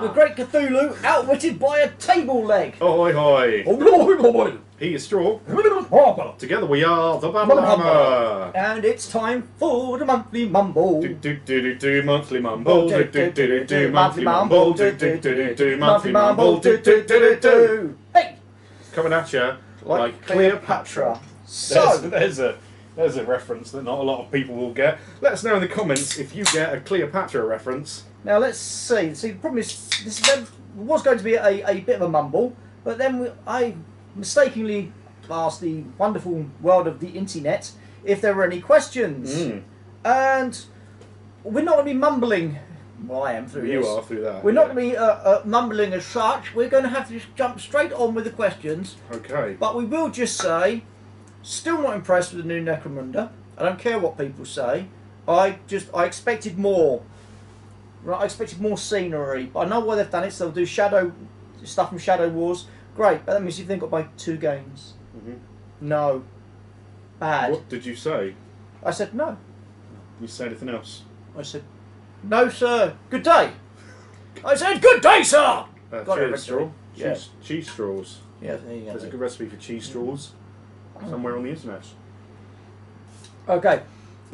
the Great Cthulhu, outwitted by a table leg. Ahoy hoy! He is Straw. Together we are the Battle Hammer. And it's time for the Monthly Mumble. Do Monthly Mumble. Do Monthly Mumble. Do Monthly Mumble. Hey! Coming at you like Cleopatra. So, There's a reference that not a lot of people will get. Let us know in the comments if you get a Cleopatra reference. now let's see. See, the problem is, this was going to be a bit of a mumble, but then I mistakenly asked the wonderful world of the internet if there were any questions. And we're not going to be mumbling. Well, I am through You this. are through that. We're not going to be mumbling as such. We're going to have to just jump straight on with the questions. Okay. But we will just say, still not impressed with the new Necromunda. I don't care what people say. I expected more. Right, I expected more scenery. But I know why they've done it. So they'll do stuff from Shadow Wars. Great, but that means you've then got to buy 2 games. No. Bad. What did you say? I said no. You say anything else? I said, no, sir. Good day. I said, good day, sir. Got it, Cheese straw. Yeah. Cheese straws. Yeah, there you go. There's a good recipe for cheese straws somewhere on the internet. Okay.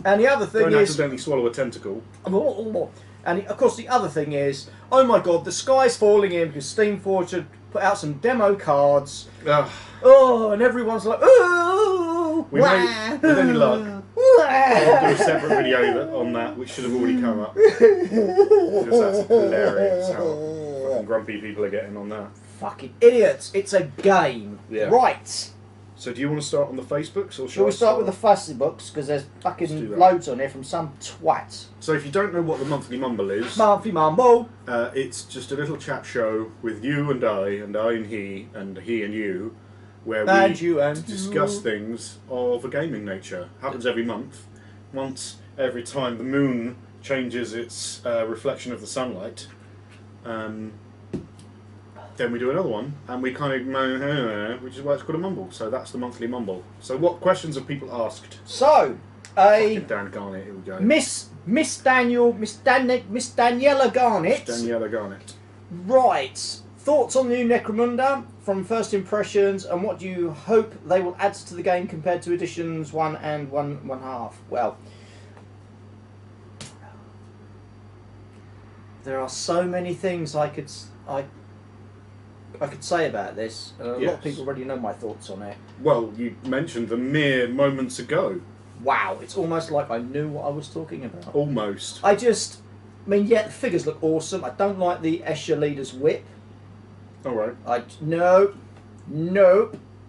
And the other thing Don't is... accidentally swallow a tentacle. And of course the other thing is, oh my god, the sky's falling in because Steamforge had put out some demo cards. Ugh. Oh, and everyone's like, oh, We may, with any luck, I'll do a separate video on that, which should have already come up. Because that's hilarious how fucking grumpy people are getting on that. Fucking idiots! It's a game, Yeah. right? So do you want to start on the Facebooks or Shall we start with the fussy books because there's Let's fucking do that. loads on here from some twat. So if you don't know what the Monthly Mumble is, Monthly Mumble. it's just a little chat show with you and I and he and you, where And we you and discuss you. things of a gaming nature. Happens every month. Once every time the moon changes its reflection of the sunlight, then we do another one, and we kind of, which is why it's called a mumble. So that's the Monthly Mumble. So what questions have people asked? So, Fucking Dan Garnett, here we go. Miss Daniela Garnett. Daniela Garnett. Right. Thoughts on the new Necromunda from first impressions, and what do you hope they will add to the game compared to editions 1 and 1.5? Well, there are so many things I could say about this. A lot of people already know my thoughts on it. Well, you mentioned them mere moments ago. Wow, it's almost like I knew what I was talking about. Almost. I mean, yeah, the figures look awesome. I don't like the Escher Leader's whip. Alright. Nope.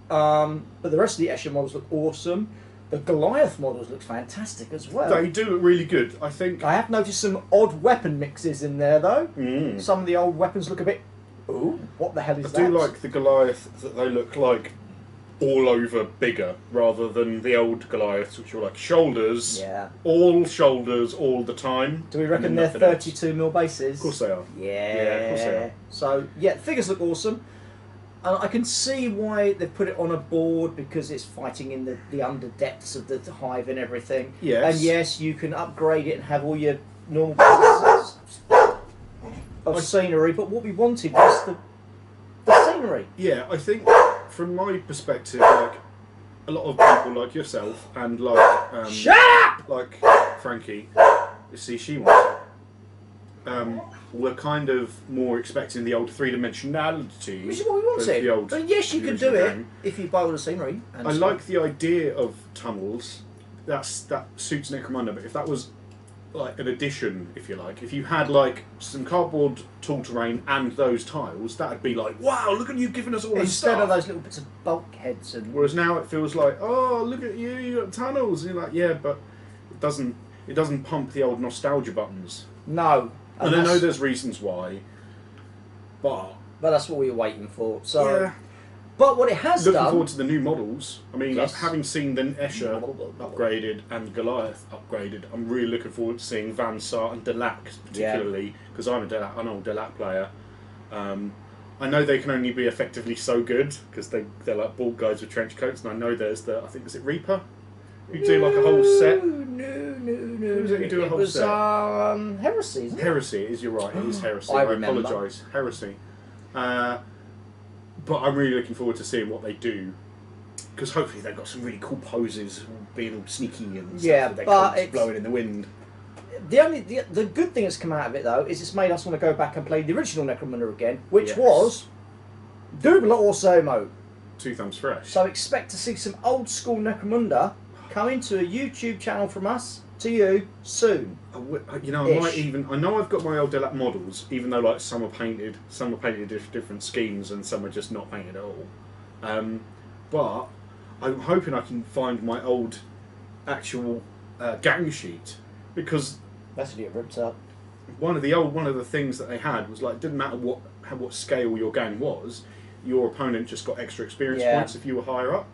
But the rest of the Escher models look awesome. The Goliath models look fantastic as well. They do look really good, I think. I have noticed some odd weapon mixes in there, though. Mm. Some of the old weapons look a bit... Ooh, what the hell is that? I do like the Goliath that they look like all over bigger, rather than the old Goliaths, which were like shoulders. Yeah. All shoulders all the time. Do we reckon and they're then nothing else. 32mm bases? Of course they are. Yeah. Yeah, of course they are. So, yeah, the figures look awesome. And I can see why they've put it on a board, because it's fighting in the under depths of the hive and everything. Yes. And yes, you can upgrade it and have all your normal pieces of scenery, but what we wanted was the scenery. Yeah, I think from my perspective, like a lot of people like yourself and like Shut up! like Frankie, you see she wants it. We're kind of more expecting the old three-dimensionality. Which is what we wanted. The old But yes, you can do original it game. if you buy all the scenery. And I stuff. like the idea of tunnels. That suits Necromunda, but if that was like an addition, if you like, if you had like some cardboard tool terrain and those tiles, that'd be like, wow, look at you giving us all this instead stuff. of those little bits of bulkheads and. Whereas now it feels like, oh, look at you, you got tunnels, and you're like, yeah, but it doesn't pump the old nostalgia buttons. No. And I know there's reasons why, but that's what we were waiting for. So, yeah. but what it has Looking done. forward to the new models. I mean, Yes. having seen the Escher upgraded and Goliath upgraded, I'm really looking forward to seeing Van Sart and Delac particularly, because I'm an old Delac player. I know they can only be effectively so good because they're like bald guys with trench coats, and I know there's I think is it Reaper, You do like a whole set. No. was it you do a It whole was set? Heresy, isn't it? Heresy, it is, you're right, it is Heresy. I I remember. apologise. Heresy. But I'm really looking forward to seeing what they do. Because hopefully they've got some really cool poses, being all sneaky and stuff, Yeah, with their but coats it's- blowing in the wind. The good thing that's come out of it though is it's made us want to go back and play the original Necromunda again, which Yes. was Doobler or Somo. Two thumbs fresh. So expect to see some old school Necromunda coming to a YouTube channel from us to you soon. You know, I might even. I know I've got my old Delac models, even though like some are painted different schemes, and some are just not painted at all. But I'm hoping I can find my old actual gang sheet, because That's what it ripped up. one of the things that they had was like, it didn't matter what scale your gang was, your opponent just got extra experience points if you were higher up.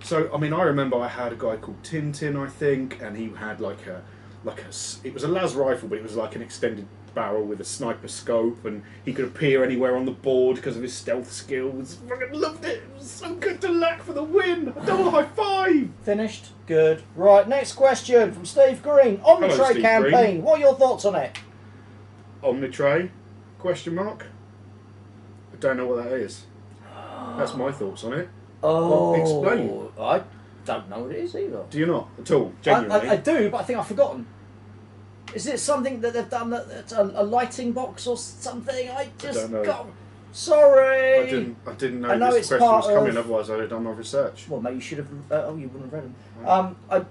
So I mean, I remember I had a guy called Tintin, I think, and he had it was a las rifle, but it was like an extended barrel with a sniper scope, and he could appear anywhere on the board because of his stealth skills. Fucking loved it. It was so good to lack for the win. Double high five. Finished. Good. Right, next question from Steve Green. Hello, Omnitrade Steve campaign. Green. What are your thoughts on it? Omnitray? Question mark. I don't know what that is. That's my thoughts on it. Oh, Well, explain. I don't know what it is either. Do you not at all? Genuinely. I do, but I think I've forgotten. Is it something that they've done that's a lighting box or something? I just don't know. got. Sorry. I didn't know, I know this it's question was part coming. of- Otherwise, I'd have done my research. Well, maybe you should have. Oh, you wouldn't have read them. I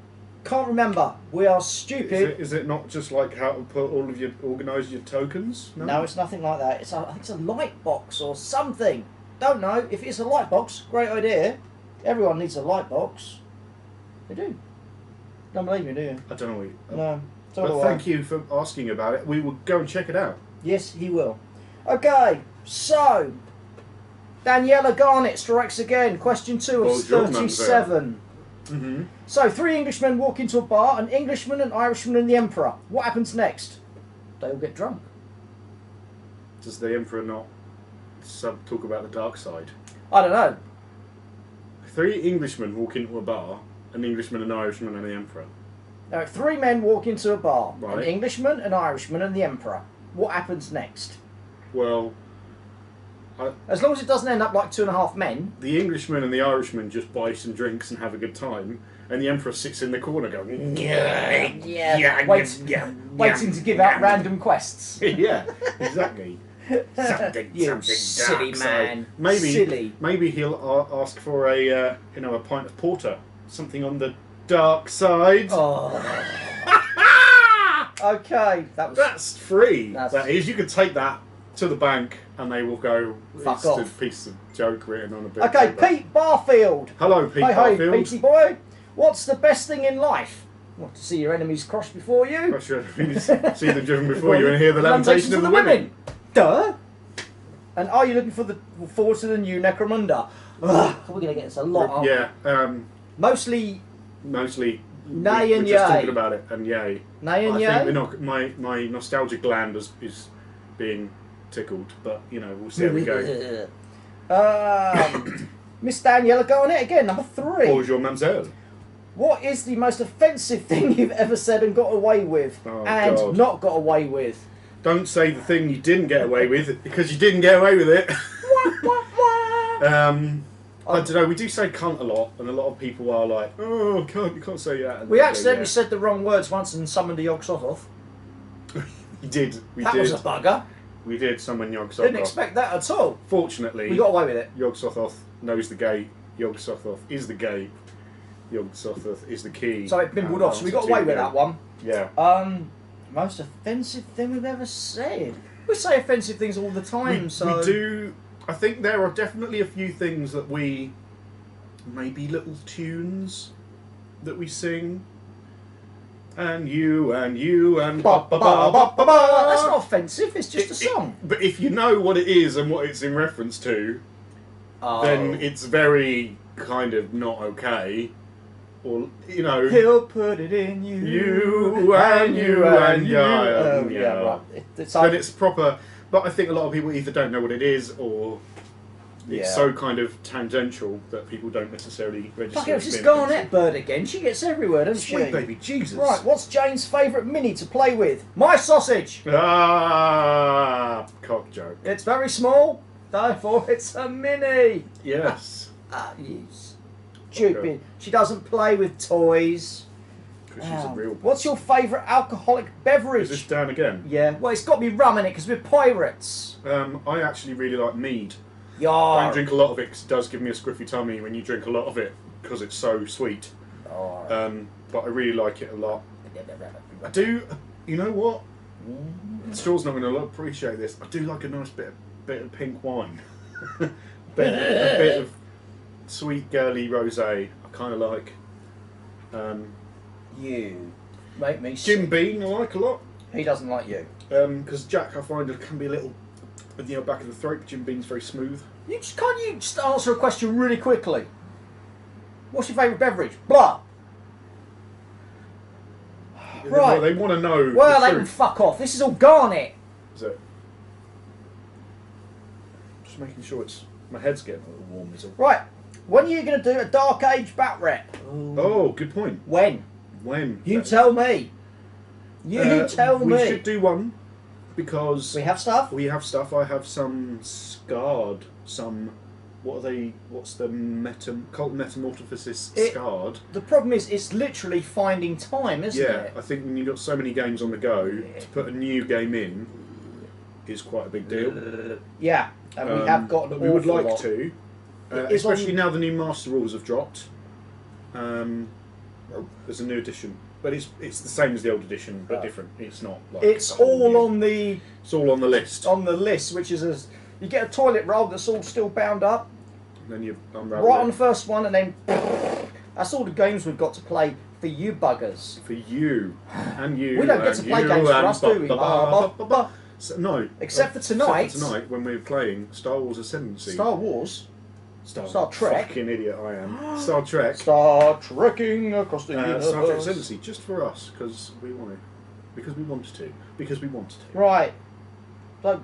can't remember. We are stupid. Is it not just like how to put all of organise your tokens? No, it's nothing like that. I think it's a light box or something. Don't know. If it's a light box, great idea. Everyone needs a light box. They do. Don't believe me, do you? I don't know. No. So But do I. thank you for asking about it. We will go and check it out. Yes, he will. Okay, so Daniela Garnett strikes again. Question 2 of Bonjour, 37. Mm-hmm. So, 3 Englishmen walk into a bar, an Englishman, an Irishman, and the Emperor. What happens next? They all get drunk. Does the Emperor not talk about the dark side? I don't know. 3 Englishmen walk into a bar, an Englishman, an Irishman, and the Emperor. Now, 3 men walk into a bar, an Right. Englishman, an Irishman, and the Emperor. What happens next? Well, As long as it doesn't end up like 2.5 men. the Englishman and the Irishman just buy some drinks and have a good time, and the Emperor sits in the corner going, Waiting to give out random quests. yeah, exactly. Something, You something silly dark side. man. Maybe, Silly. maybe he'll ask for a pint of porter, something on the dark side. Oh. Okay, that was. That's free. That's- That is. You could take that to the bank, and they will go. Fuck it's off. a piece of joke written on a bit. Okay, of paper. Pete Barfield. Hello, Pete Hi, Barfield. Petey boy. What's the best thing in life? What, to see your enemies crushed before you? I should have see them driven before you and hear the lamentation of the women. Duh. And are you looking forward to the new Necromunda? Ugh, we're going to get this a lot. aren't we? Yeah. Mostly Mostly. Nay we're and just yay. talking about it, and yay. nay and I yay. think we're not, my nostalgia gland is being tickled, but we'll see how we go. Miss Daniela Garnett again, number 3. Bonjour, mademoiselle. What is the most offensive thing you've ever said and got away with, Oh, and God. not got away with? Don't say the thing you didn't get away with, because you didn't get away with it. I don't know, we do say cunt a lot, and a lot of people are like, oh, you can't say that. We accidentally said the wrong words once and summoned a Yog-Sothoth. We did. That was a bugger. We did summon Yog-Sothoth. Didn't expect that at all. Fortunately, We got away with it. Yog-Sothoth knows the gate. Yog-Sothoth is the gate. Yog-Sothoth is the key. So it bimbled off, so we got away with that one. Yeah. Most offensive thing we've ever said. We say offensive things all the time, so... We do. I think there are definitely a few things that we, maybe little tunes that we sing. And you and ba ba ba ba ba ba. That's not offensive, it's just a song. But if you know what it is and what it's in reference to, then it's very kind of not okay. Or He'll put it in you. You and you and you. Yeah, right. Then it's proper. But I think a lot of people either don't know what it is, or It's Yeah. so kind of tangential that people don't necessarily register. Fuck it, it's as this being Garnet bird again. She gets everywhere, doesn't she? Sweet baby Jesus. Right, what's Jane's favourite mini to play with? My sausage! Ah, cock joke. It's very small, therefore it's a mini. Yes. You stupid. She doesn't play with toys. Because she's a real. What's your favourite alcoholic beverage? Is this down again? Yeah, well, it's got to be rum in it because we're pirates. I actually really like mead. I Yar. don't drink a lot of it because it does give me a scruffy tummy when you drink a lot of it because it's so sweet. But I really like it a lot. I do. You know what? Straw's not going to appreciate this. I do like a nice bit of pink wine. a bit of sweet girly rosé. I kind of like. You make me Jim sick. Beam I like a lot. He doesn't like you. Because Jack I find it can be a little, back of the throat. But Jim Beam's very smooth. Can't you just answer a question really quickly? What's your favourite beverage? Blah. Right. They want to know. Well, the they can truth. fuck off. This is all Garnet. Is it? Just making sure my head's getting a little warm. Is it? Right. When are you going to do a Dark Age bat rep? Oh, good point. When? When? You tell me. You tell me. We should do one because We have stuff? we have stuff. I have some scarred. What are they? What's the cult metamorphosis scarred? The problem is, it's literally finding time, isn't Yeah, it? I think when you've got so many games on the go, to put a new game in is quite a big deal. Yeah, and we have got but an we would awful like lot. to, It is especially on- now the new Master Rules have dropped. There's a new edition, but it's the same as the old edition, but different. It's not. Like It's a whole all new- on the It's all on the list. which is you get a toilet roll that's all still bound up, And then you unravel right on the it. first one, and then that's all the games we've got to play for you buggers. For you and you. We don't get and to play you games for and us, do we? So, no. Except for tonight. Except for tonight when we're playing Star Wars Ascendancy. Star Wars, Star Trek. Fucking idiot I am. Star Trek. Star Trekking across the universe. Star Trek Ascendancy, just for us, because we want to. Because we wanted to. Because we wanted to. Right. So,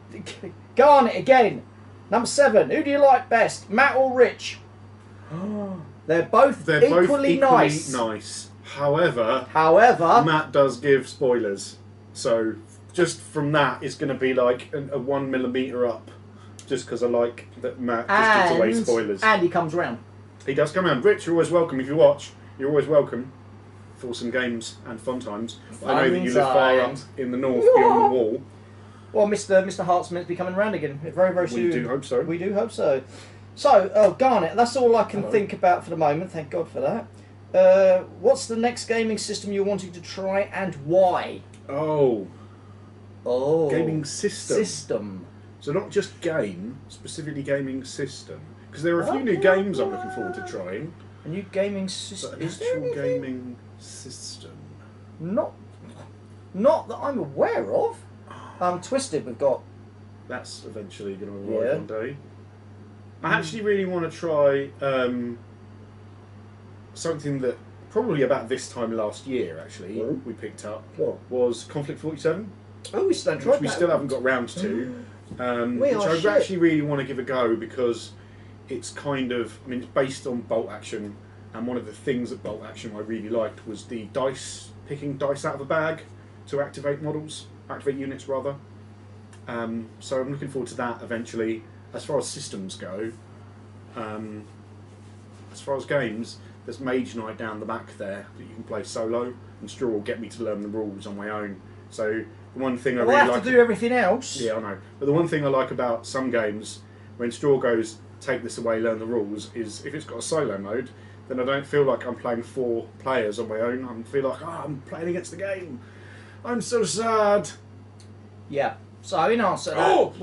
Garnet again. Number 7. Who do you like best, Matt or Rich? They're both equally nice. However, Matt does give spoilers. So just from that, it's going to be like a 1 millimeter up. Just because I like that Matt just gives away spoilers. And he comes round. He does come around. Rich, you're always welcome if you watch. You're always welcome for some games and fun times. I know that you live far up in the north beyond the wall. Well, Mr. Hart's meant to be coming round again very, very soon. We do hope so. We do hope so. So, Garnet, that's all I can think about for the moment. Thank God for that. What's the next gaming system you're wanting to try and why? Oh. Gaming system. System. So not just game, specifically gaming system. Because there are a few new games I'm looking forward to trying. A new gaming But system. an actual gaming system. Not that I'm aware of. Twisted, we've got. That's eventually going to arrive Yeah. one day. I actually really want to try something that probably about this time last year actually we picked up was Conflict 47. Oh, we still haven't tried Which we that. still haven't got round to. We Which are I shit. actually really want to give a go because it's kind of, I mean, it's based on bolt action, and one of the things that bolt action I really liked was the picking dice out of a bag to activate units rather. So I'm looking forward to that eventually. As far as systems go, as far as games, there's Mage Knight down the back there that you can play solo, and Straw will get me to learn the rules on my own. So the one thing I Well, really I have like to do everything else. Yeah, I know. But the one thing I like about some games, when Straw goes, take this away, learn the rules, is if it's got a solo mode, then I don't feel like I'm playing 4 players on my own. I feel like, I'm playing against the game. I'm so sad. Yeah. So in answer to that, Oh!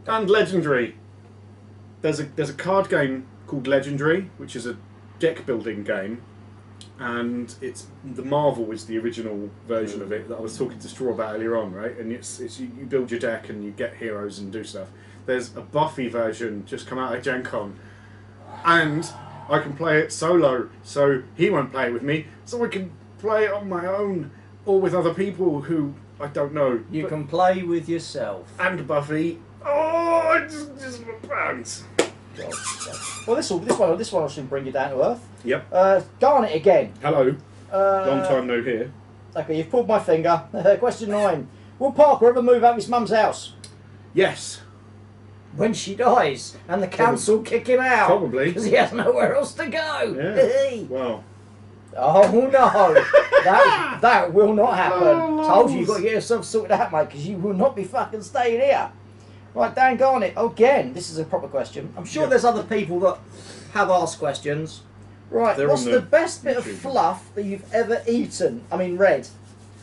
And Legendary. There's a card game called Legendary, which is a deck building game. And it's the Marvel is the original version of it that I was talking to Straw about earlier on, right? And it's you build your deck and you get heroes and do stuff. There's a Buffy version just come out at Gen Con, and I can play it solo, so he won't play it with me, so I can play it on my own or with other people who I don't know. you can play with yourself. And Buffy. Oh, it's just my pants. God. Well, this one should bring you down to earth. Yep. Garnet again. Hello. Long time no here. Okay, you've pulled my finger. Question 9. Will Parker ever move out of his mum's house? Yes. When she dies and the council kick him out. Probably. Because he has nowhere else to go. Yeah. Well. Oh no. that will not happen. Oh, Told you, you've got to get yourself sorted out, mate, because you will not be fucking staying here. Right, Dan Garnett, again, this is a proper question. I'm sure there's other people that have asked questions. Right, what's the best bit of fluff that you've ever eaten? I mean, read.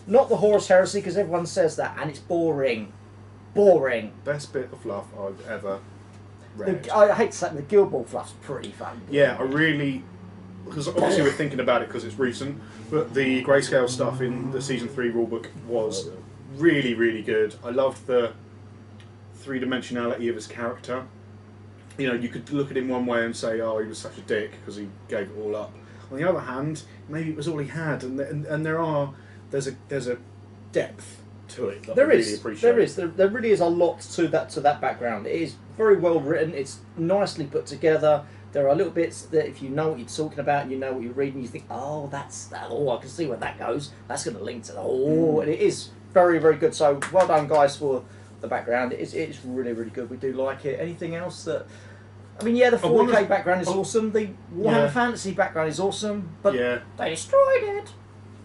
Not the Horus Heresy, because everyone says that, and it's boring. Boring. Best bit of fluff I've ever read. I hate to say it, the Guild Ball fluff's pretty fun. Yeah, I really... Because obviously we're thinking about it because it's recent, but the grayscale stuff in the Season 3 rulebook was really, really good. I loved the three-dimensionality of his character. You know, you could look at him one way and say, oh, he was such a dick because he gave it all up. On the other hand, maybe it was all he had, and there's a depth to it that I really appreciate. There really is a lot to that background. It is very well written. It's nicely put together. There are little bits that if you know what you're talking about, you know what you're reading, you think, oh, that's that. Oh, I can see where that goes. That's going to link to the. Oh, and it is very, very good. So well done, guys, for the background. It's really, really good. We do like it. Anything else that? I mean, yeah, the 4K background is awesome. The Warhammer Fantasy background is awesome, but they destroyed it.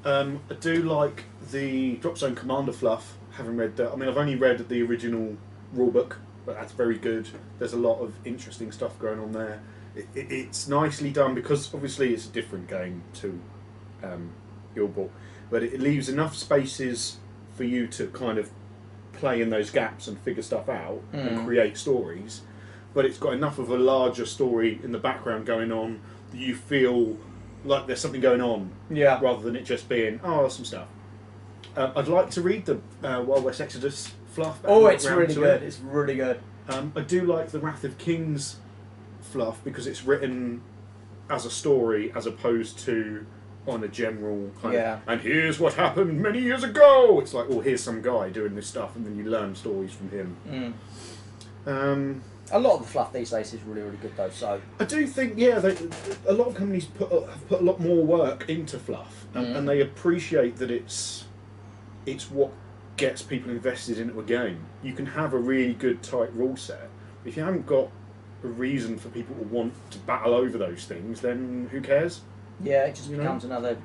I do like the Drop Zone Commander fluff. Having read that, I mean, I've only read the original rulebook, but that's very good. There's a lot of interesting stuff going on there. It's nicely done because obviously it's a different game to Guild Ball, but it leaves enough spaces for you to kind of play in those gaps and figure stuff out and create stories. But it's got enough of a larger story in the background going on that you feel like there's something going on, rather than it just being some stuff. I'd like to read the Wild West Exodus fluff. Oh, it's really good. It's really good. I do like the Wrath of Kings fluff because it's written as a story as opposed to on a general kind of, and here's what happened many years ago. It's like, oh, here's some guy doing this stuff, and then you learn stories from him. A lot of the fluff these days is really, really good though. So I do think, a lot of companies have put a lot more work into fluff, and they appreciate that it's what gets people invested into a game. You can have a really good tight rule set. If you haven't got a reason for people to want to battle over those things, then who cares? Yeah, it just becomes another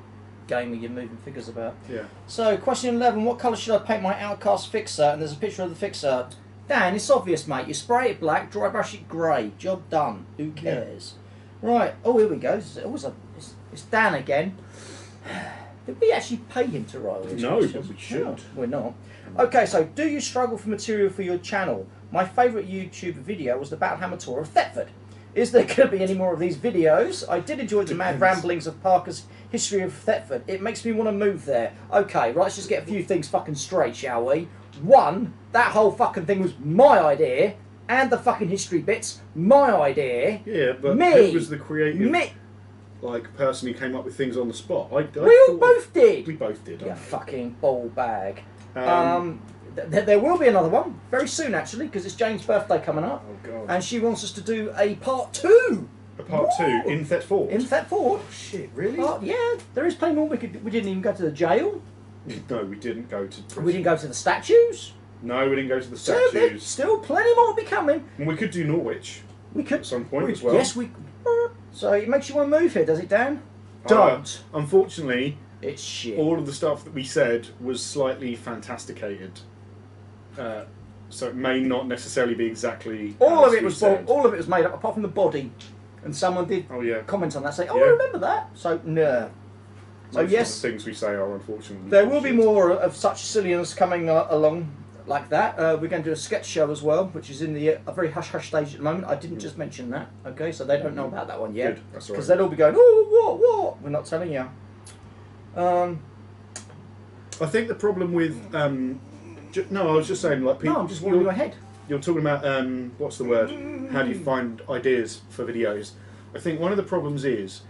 game where you're moving figures about. Yeah. So, question 11, what colour should I paint my Outcast fixer? And there's a picture of the fixer. Dan, it's obvious, mate. You spray it black, dry brush it grey. Job done. Who cares? Yeah. Right. Oh, here we go. It's Dan again. Did we actually pay him to write all these questions? No, but we should. No, we're not. Okay, so do you struggle for material for your channel? My favourite YouTube video was the Battlehammer Tour of Thetford. Is there going to be any more of these videos? I did enjoy the mad ramblings of Parker's history of Thetford. It makes me want to move there. Okay, right, let's just get a few things fucking straight, shall we? One, that whole fucking thing was my idea, and the fucking history bits, my idea. Yeah, but who was the creative person who came up with things on the spot? We both did. We both did. You fucking ball bag. There will be another one very soon, actually, because it's Jane's birthday coming up. Oh God! And she wants us to do a part 2. A part 2 in Thetford. In Thetford. Oh shit! Really? Yeah. There is plenty more. We didn't even go to the jail. No, we didn't go to prison. We didn't go to the statues. No, we didn't go to the statues. So there's still plenty more to be coming. And we could do Norwich. We could at some point as well. Yes, we. So it makes you want to move here, does it, Dan? Don't. Unfortunately, it's shit. All of the stuff that we said was slightly fantasticated. So it may not necessarily be exactly. All of it was made up, apart from the body, and someone did comment on that, say, "Oh, I remember that." So no. So yes, of the things we say are unfortunately. There will be more of such silliness coming along like that. We're going to do a sketch show as well, which is in a very hush stage at the moment. I didn't just mention that, okay? So they don't know about that one yet. Good. That's all right. Because they'll all be going, "Oh, what? We're not telling you." I think the problem with no, I was just saying, like, people. No, I'm just wandering ahead. You're talking about what's the word? How do you find ideas for videos? I think one of the problems is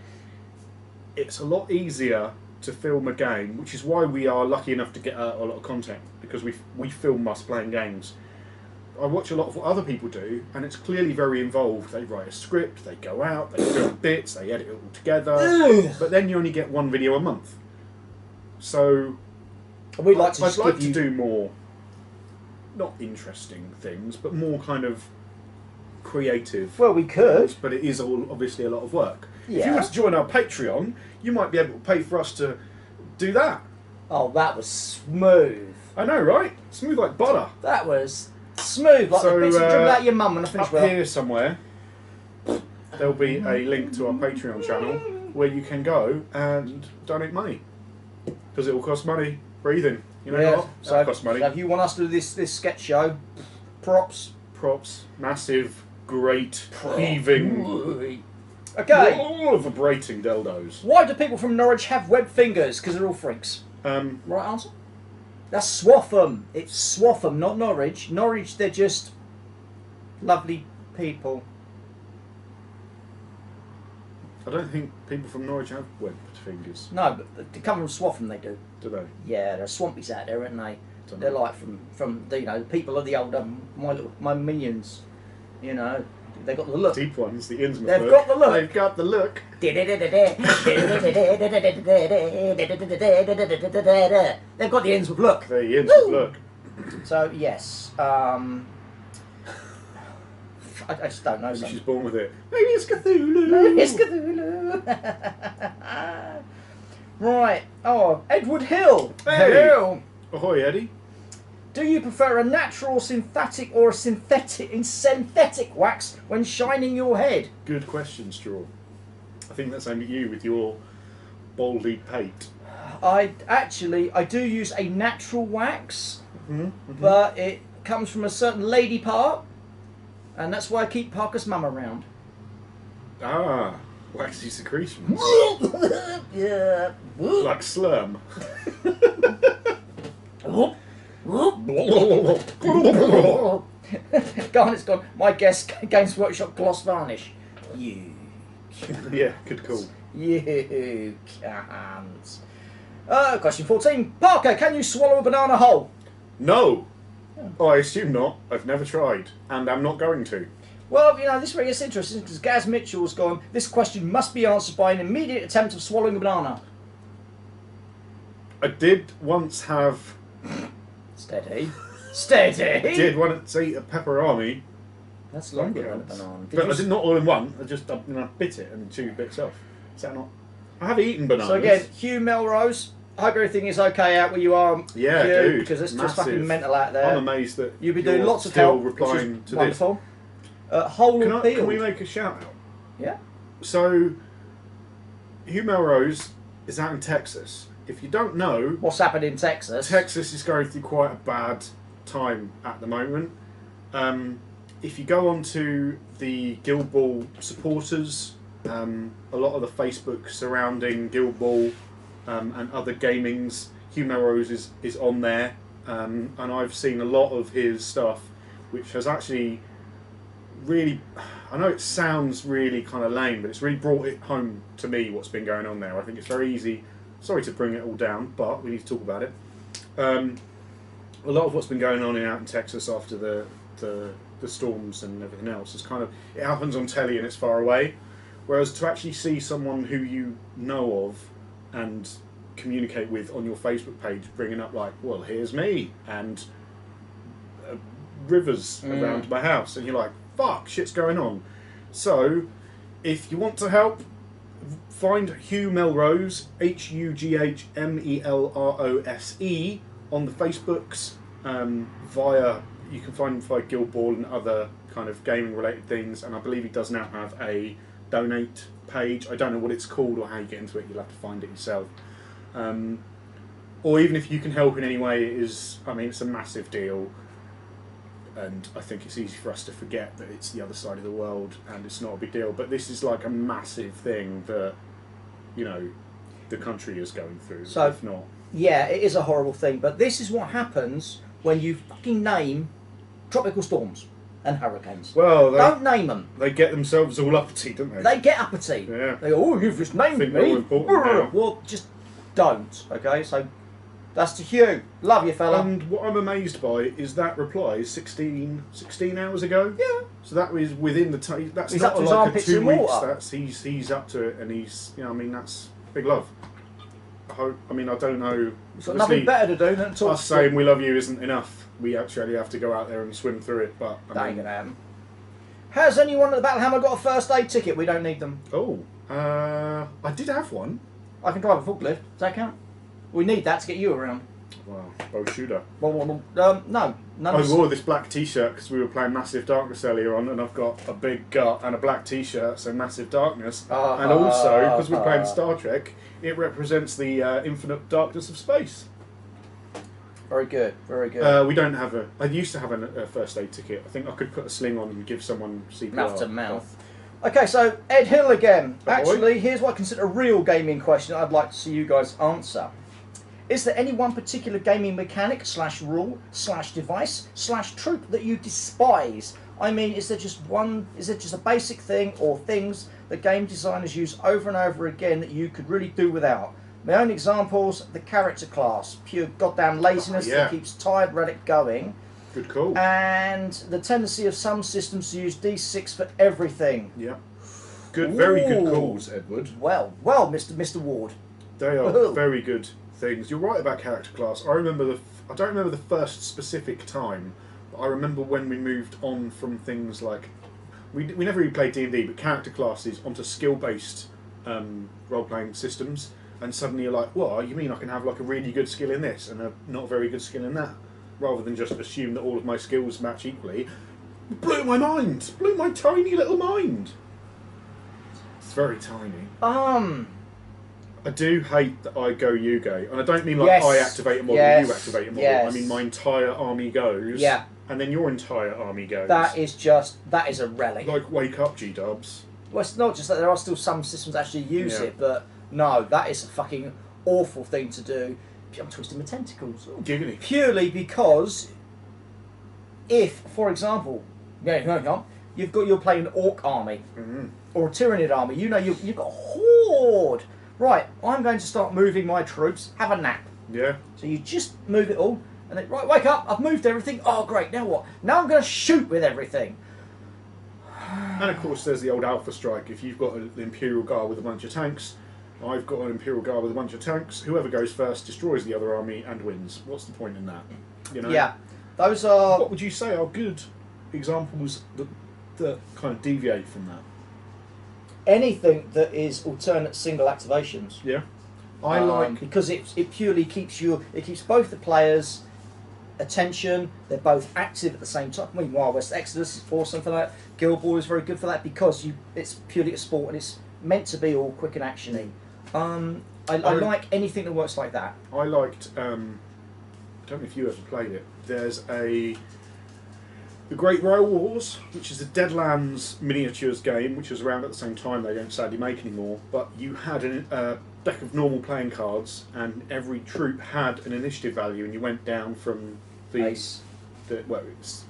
it's a lot easier to film a game, which is why we are lucky enough to get a lot of content, because we film us playing games. I watch a lot of what other people do, and it's clearly very involved. They write a script, they go out, they film bits, they edit it all together, but then you only get one video a month. So We'd like to I'd like to do more, not interesting things, but more kind of creative. Well, we could, but it is all obviously a lot of work. Yeah. If you want to join our Patreon, you might be able to pay for us to do that. Oh, that was smooth. I know, right? Smooth like butter. That was smooth, like the bits you dribble out your mum when I finish Up well. here somewhere, there'll be a link to our Patreon channel where you can go and donate money. Because it will cost money breathing. You know what? So, Costs money. so if you want us to do this sketch show, props. Props. Massive, great, heaving, Okay. vibrating dildos. Why do people from Norwich have web fingers? Because they're all freaks. Right answer? That's Swaffham. It's Swaffham, not Norwich. Norwich, they're just lovely people. I don't think people from Norwich have webbed fingers. No, but they come from Swaffham, they do. Do they? Yeah, they're swampies out there, aren't they? Don't They're know. like from the, you know, the people of the old my minions. You know, they got the look. Deep ones, the Innsmouth They've look. got the look. They've got the look. They've got the ends with look. The Innsmouth look. So yes, I just don't know. Maybe Something. she's born with it. Maybe it's Cthulhu. Maybe it's Cthulhu. Right. Oh, Edward Hill. Hey. Hello. Ahoy, Eddie. Do you prefer a natural synthetic or a synthetic wax when shining your head? Good question, Straw. I think that's aimed at you with your baldy pate. I do use a natural wax, Mm-hmm. but it comes from a certain lady part, and that's why I keep Parker's mum around. Ah, waxy secretions. Yeah. Like slurm. Gone, it's gone. My guest, Games Workshop gloss varnish. You. Yeah, good call. You can't. Question 14. Parker, can you swallow a banana whole? No! Oh, I assume not. I've never tried, and I'm not going to. Well, you know, this really is interesting because Gaz Mitchell's gone, this question must be answered by an immediate attempt of swallowing a banana. I did once have... Steady. Steady! I did once eat a pepperoni. That's longer than a banana. But I did not all in one. I just bit it and chewed bits off. Is that not... I have eaten bananas. So again, Hugh Melrose, I hope everything is okay out where you are. Yeah, Hugh, dude. because it's just Massive. fucking mental out there. I'm amazed that You'll be you're doing lots of still help, replying which is to wonderful. Whole this. appeal. Can we make a shout out? Yeah. So, Hugh Melrose is out in Texas. If you don't know, What's happened in Texas? Texas is going through quite a bad time at the moment. If you go onto the Guild Ball supporters, a lot of the Facebook surrounding Guild Ball and other gamings, Hugh Melrose is on there, and I've seen a lot of his stuff, which has actually really, I know it sounds really kind of lame, but it's really brought it home to me what's been going on there. I think it's very easy, sorry to bring it all down, but we need to talk about it. A lot of what's been going on out in Texas after the storms and everything else is kind of, it happens on telly and it's far away, whereas to actually see someone who you know of and communicate with on your Facebook page bringing up like, well, here's me and rivers around my house, and you're like, fuck, shit's going on. So if you want to help, find Hugh Melrose, HUGHMELROSE, on the Facebooks, you can find him via Guild Ball and other kind of gaming related things, and I believe he does now have a donate page. I don't know what it's called or how you get into it, you'll have to find it yourself. Or even if you can help in any way, it's a massive deal, and I think it's easy for us to forget that it's the other side of the world and it's not a big deal, but this is like a massive thing that, you know, the country is going through, So, if not. Yeah, it is a horrible thing, but this is what happens when you fucking name tropical storms and hurricanes. Well, Don't name them. they get themselves all uppity, don't they? They get uppity. Yeah. They go, oh, you've just named Think they're all me. important now. Well, just don't, okay? So, That's to Hugh. Love you, fella. And what I'm amazed by is that reply is 16 hours ago. Yeah. So that was within the time. That's He's not up to his like a armpits 2 in weeks. water. That's he's up to it, and he's I mean that's big love. I mean I don't know. He's got nothing better to do than talk. Us saying we love you isn't enough. We actually have to go out there and swim through it. But that ain't gonna happen. Has anyone at the Battlehammer got a first aid ticket? We don't need them. Oh, I did have one. I can drive a forklift. Does that count? We need that to get you around. Wow, bow shooter. No, none. I wore this black T-shirt because we were playing Massive Darkness earlier on, and I've got a big gut and a black T-shirt, so Massive Darkness. And also, because we're playing Star Trek, it represents the infinite darkness of space. Very good, very good. We don't have I used to have a first aid ticket. I think I could put a sling on and give someone CPR. Mouth to mouth. Okay, so Ed Hill again. Ahoy. Actually, here's what I consider a real gaming question I'd like to see you guys answer. Is there any one particular gaming mechanic / rule / device / trope that you despise? I mean, is there just a basic thing or things that game designers use over and over again that you could really do without? My own examples, the character class, pure goddamn laziness that keeps Tired Relic going. Good call. And the tendency of some systems to use D6 for everything. Yeah. Good, very good calls, Edward. Well, Mr. Ward. They are very good things. You're right about character class. I don't remember the first specific time, but I remember when we moved on from things like we never really played D&D, but character classes onto skill-based role-playing systems, and suddenly you're like, well, you mean I can have like a really good skill in this and a not very good skill in that, rather than just assume that all of my skills match equally. It blew my mind. Blew my tiny little mind. It's very tiny. I do hate that I go you go, and I don't mean like I activate a model, you activate a model. I mean my entire army goes, and then your entire army goes. That is a relic. Like wake up, G-dubs. Well, it's not just that there are still some systems that actually use it, but no, that is a fucking awful thing to do. I'm twisting my tentacles. Giggity. Purely because if, for example, you're playing an orc army or a Tyranid army, you know you've got a horde. Right, I'm going to start moving my troops. Have a nap. Yeah. So you just move it all, and then right, wake up. I've moved everything. Oh, great. Now what? Now I'm going to shoot with everything. And of course, there's the old Alpha Strike. If you've got an Imperial Guard with a bunch of tanks, I've got an Imperial Guard with a bunch of tanks. Whoever goes first destroys the other army and wins. What's the point in that? You know. Yeah, those are. What would you say are good examples that kind of deviate from that? Anything that is alternate single activations. Yeah, I like because it purely keeps both the players' attention. They're both active at the same time. I mean, Wild West Exodus is awesome for that. Guild Ball is very good for that because it's purely a sport and it's meant to be all quick and actiony. I like anything that works like that. I liked. I don't know if you ever played it. There's the Great Rail Wars, which is a Deadlands miniatures game, which was around at the same time. They don't sadly make anymore. But you had a deck of normal playing cards, and every troop had an initiative value, and you went down from the Ace. Ace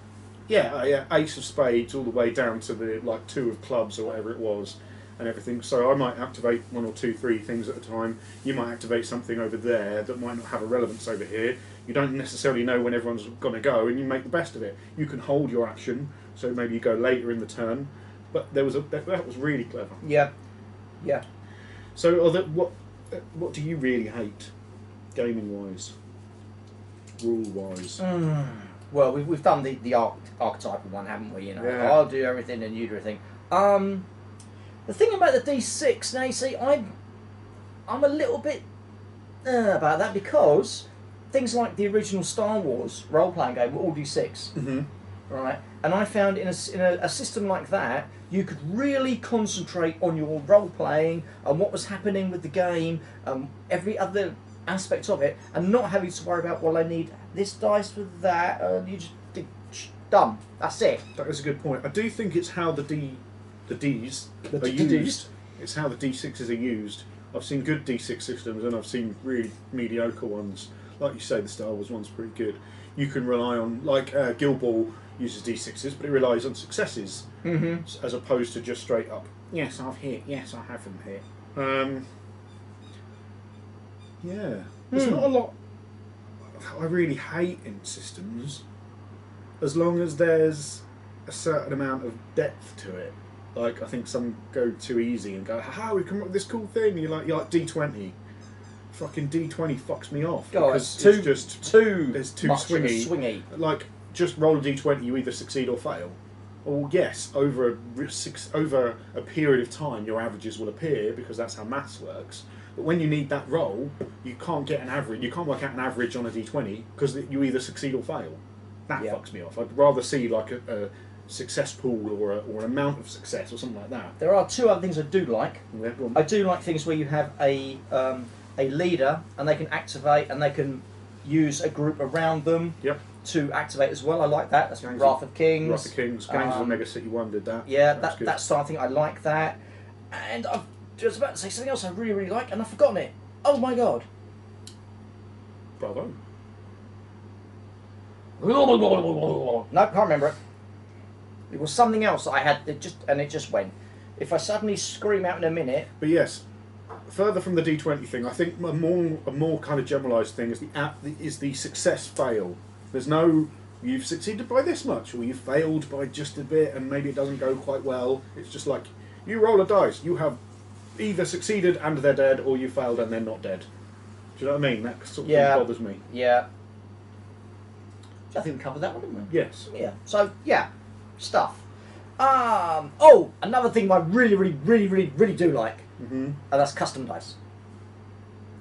of Spades all the way down to the like 2 of Clubs or whatever it was, and everything. So I might activate 1 or 2, 3 things at a time. You might activate something over there that might not have a relevance over here. You don't necessarily know when everyone's going to go, and you make the best of it. You can hold your action, so maybe you go later in the turn. But that was really clever. Yeah, yeah. So, what do you really hate, gaming wise, rule wise? Well, we've done the archetypal one, haven't we? You know, Yeah. I'll do everything and you do everything. The thing about the D6, now you see, I'm a little bit about that because things like the original Star Wars role-playing game were all D6, right? And I found in a system like that, you could really concentrate on your role-playing and what was happening with the game, every other aspect of it, and not having to worry about, well, I need this dice for that, and you just done. That's it. That is a good point. I do think it's how the Ds are Ds. used. It's how the D6s are used. I've seen good D6 systems, and I've seen really mediocre ones. Like you say, the Star Wars one's pretty good. You can rely on, like Guild Ball uses D6s, but it relies on successes as opposed to just straight up. Yes, I've hit. Yes, I haven't hit. Yeah, there's not a lot. I really hate in systems, as long as there's a certain amount of depth to it. Like, I think some go too easy and go, haha, we come up with this cool thing, and you're like D20. Fucking D20 fucks me off. Oh, because it's it's too too much swingy. Like, just roll a D20, you either succeed or fail. Well, yes, over a period of time, your averages will appear, because that's how maths works. But when you need that roll, you can't get an average. You can't work out an average on a D20, because you either succeed or fail. That fucks me off. I'd rather see like a success pool or an amount of success or something like that. There are two other things I do like. Yeah, go on. I do like things where you have a leader, and they can activate, and they can use a group around them to activate as well. I like that. That's Wrath of Kings. Wrath of Kings. Gangs of Mega City 1 did that. Yeah, that's something I like that. And I've just about to say something else I really, really like, and I've forgotten it. Oh my god. Bravo. No, can't remember it. It was something else that I had, it just went. If I suddenly scream out in a minute... But yes, further from the D20 thing, I think a more kind of generalised thing is the success fail. There's no, you've succeeded by this much, or you've failed by just a bit, and maybe it doesn't go quite well. It's just like, you roll a dice, you have either succeeded and they're dead, or you failed and they're not dead. Do you know what I mean? That sort of thing bothers me. Yeah. I think we covered that one, didn't we? Yes. Yeah. So, yeah. Stuff. Oh, another thing I really, really, really, really, really do like. And that's custom dice.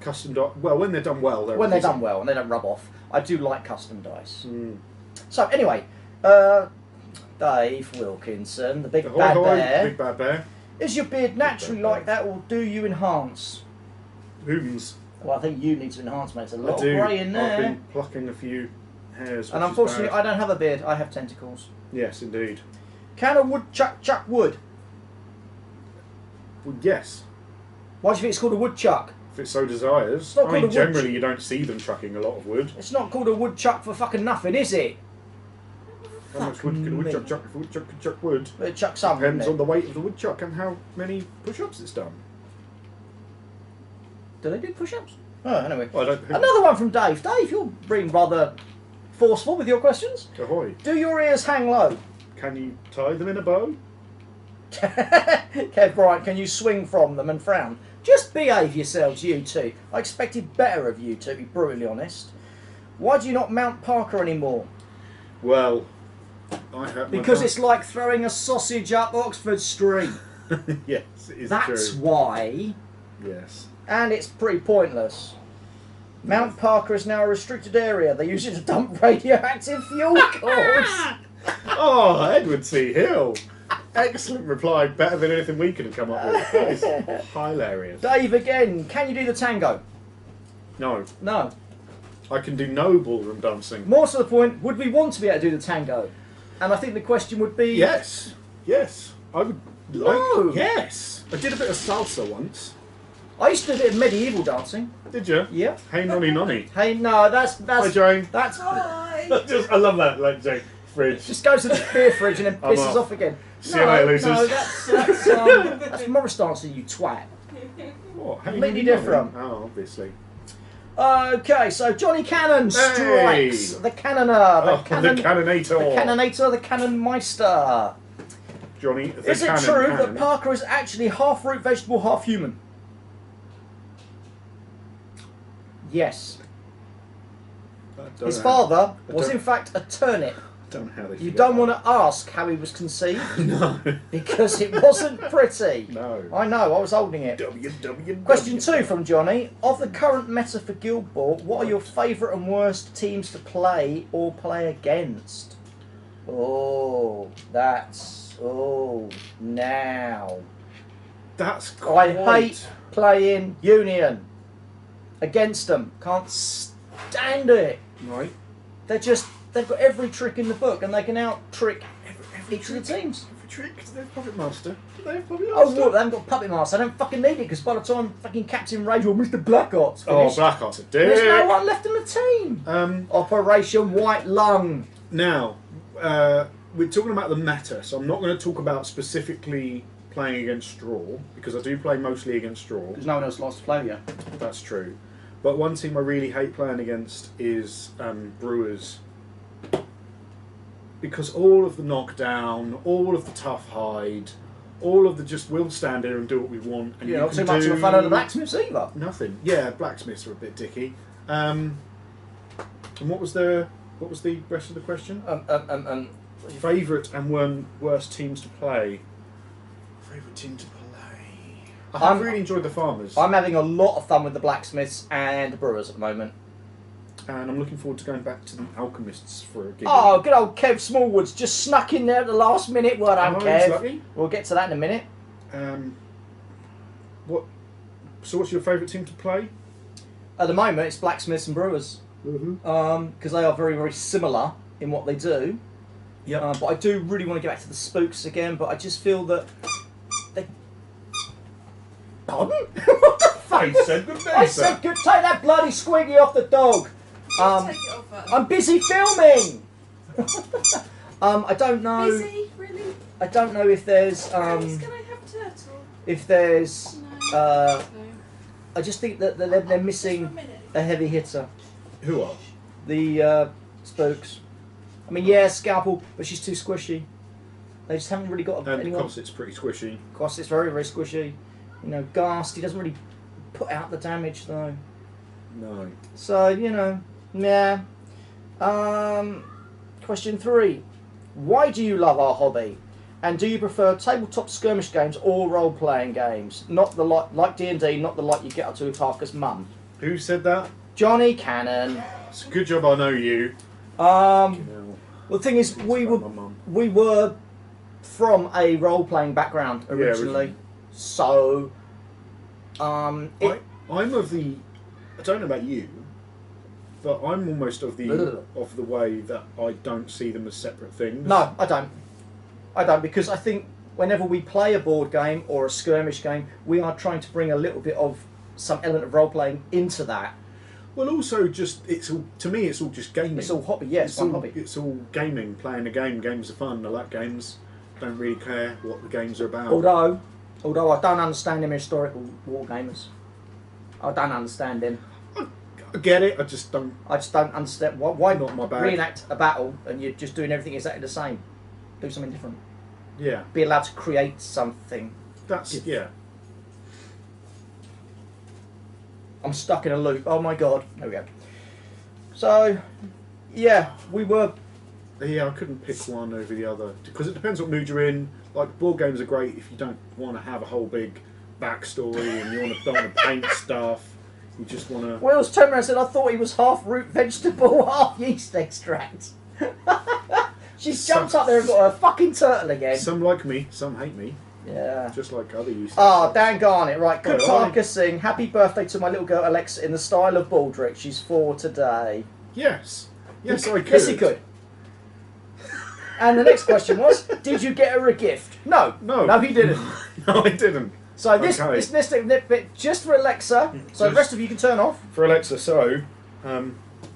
Custom dice. Well, when they're done well, they're when they're done well and they don't rub off. I do like custom dice. So anyway, Dave Wilkinson, the big bad bear. Big bad bear. Is your beard naturally like that, or do you enhance? Whom's? Well, I think you need to enhance, mate. There's a lot of grey in there. I've been plucking a few hairs. And unfortunately, I don't have a beard. I have tentacles. Yes, indeed. Can a woodchuck chuck wood? Well, yes. Why do you think it's called a woodchuck? If it so desires. I mean, generally you don't see them chucking a lot of wood. It's not called a woodchuck for fucking nothing, is it? How much wood can a woodchuck chuck if a woodchuck can chuck wood? It chucks some. Depends on the weight of the woodchuck and how many push-ups it's done. Do they do push-ups? Oh, anyway. Well, I don't think... Another one from Dave. Dave, you're being rather forceful with your questions. Ahoy. Do your ears hang low? Can you tie them in a bow? Kev Bryant, can you swing from them and frown? Just behave yourselves, you two. I expected better of you, to be brutally honest. Why do you not mount Parker anymore? Well, I have... Because it's like throwing a sausage up Oxford Street. Yes, it is. That's true. why. Yes. And it's pretty pointless. Mount Parker is now a restricted area. They use it to dump radioactive fuel cores. Oh, Edward C. Hill. Excellent reply. Better than anything we could have come up with. That is hilarious. Dave again. Can you do the tango? No. No. I can do no ballroom dancing. More to the point, would we want to be able to do the tango? And I think the question would be... Yes. Yes. I would No. like... Yes. I did a bit of salsa once. I used to do a bit of medieval dancing. Did you? Yeah. Hey, nonny nonny. Hey, no, that's... Hi, Jane. That's... I love that, like, Jane. Fridge. Just goes to the beer fridge and then pisses off again. See you later, losers. No, that's Morris dancing, you twat. What? Hey, Completely nonny, different. nonny? Oh, obviously. Okay, so Johnny Cannon strikes. Hey. The Cannoner. The Cannonator. The Cannonator, the Cannonmeister. Johnny, the Is it true that Parker is actually half root vegetable, half human? Yes. His father was in fact a turnip. Don't know how they You don't want to ask how he was conceived. No. Because it wasn't pretty. No. I know, I was holding it. Question 2 from Johnny. Of the current meta for Guild Ball, what are your favourite and worst teams to play or play against? Oh, that's... Oh, now. That's I hate playing Union. Against them. Can't stand it. Right. They've got every trick in the book and they can out-trick each of the teams. Every trick? Do they have Puppet Master? Do they have Puppet Oh, Master? what? They haven't got Puppet Master. I don't fucking need it because by the time fucking Captain Rage or Mr. Blackheart's finished, Blackheart's a dick. there's no one left in the team. Operation White Lung. Now, we're talking about the meta, so I'm not going to talk about specifically playing against Straw, because I do play mostly against Straw. Because no one else likes to play you. That's true. But one team I really hate playing against is Brewers. Because all of the knockdown, all of the tough hide, all of the just we'll stand here and do what we want. And You're not too much of a fan of the blacksmiths either. Nothing. Yeah, blacksmiths are a bit dicky. And what was the rest of the question? Favourite and worst teams to play. Favourite team to play. I've really enjoyed the Farmers. I'm having a lot of fun with the blacksmiths and the brewers at the moment. And I'm looking forward to going back to the Alchemists for a gig. Oh, good old Kev Smallwoods just snuck in there at the last minute. Well done, Kev. Lucky. We'll get to that in a minute. So what's your favourite team to play? At the moment, it's blacksmiths and brewers. Because they are very, very similar in what they do. Yeah. But I do really want to get back to the spooks again, but I just feel that they... Pardon? What the fuck? I said good day, I said good. Take that bloody squeaky off the dog. Take it off, I'm busy filming. I don't know. Busy? Really? I don't know if there's Can I have turtle? if there's No. I just think that they're missing a heavy hitter. Who are? The spooks. I mean, yeah, Scalpel, but she's too squishy. They just haven't really got And anyone. Cosset's pretty squishy. Cosset's very, very squishy. You know, Ghast, he doesn't really put out the damage though. No. So, you know, yeah. Question 3. Why do you love our hobby? And do you prefer tabletop skirmish games or role-playing games? Not the like D&D, not the like you get up to with Parker's mum. Who said that? Johnny Cannon. It's a good job I know you. Well, the thing is, we were from a role-playing background originally. So, I'm of the... I don't know about you, but I'm almost of the way that I don't see them as separate things. No, I don't. I don't, because I think whenever we play a board game or a skirmish game, we are trying to bring a little bit of some element of role-playing into that. Well, also just to me, it's all just gaming. It's all hobby, yes, it's one all, hobby. It's all gaming, playing a game. Games are fun. I like games. Don't really care what the games are about. Although I don't understand them historical war gamers. I don't understand them. I get it. I just don't understand why Not my bag. reenact a battle and you're just doing everything exactly the same. Do something different. Yeah. Be allowed to create something. Yeah. I'm stuck in a loop. Oh my god. There we go. So, yeah, we were... Yeah, I couldn't pick one over the other because it depends what mood you're in. Like, board games are great if you don't want to have a whole big backstory and don't want to paint stuff. You just want to... Will's turned around and said, I thought he was half root vegetable, half yeast extract. She's jumped up there and got her fucking turtle again. Some like me, some hate me. Yeah. Just like other used. Oh, Dan Garnett. Right, could Oh, Parker sing Happy Birthday to my little girl Alexa in the style of Baldric? She's 4 today. Yes. Yes, I could. Yes, he could. And the next question was, did you get her a gift? No. No. No, he didn't. No, I didn't. So this bit just for Alexa. So the rest of you can turn off. For Alexa, so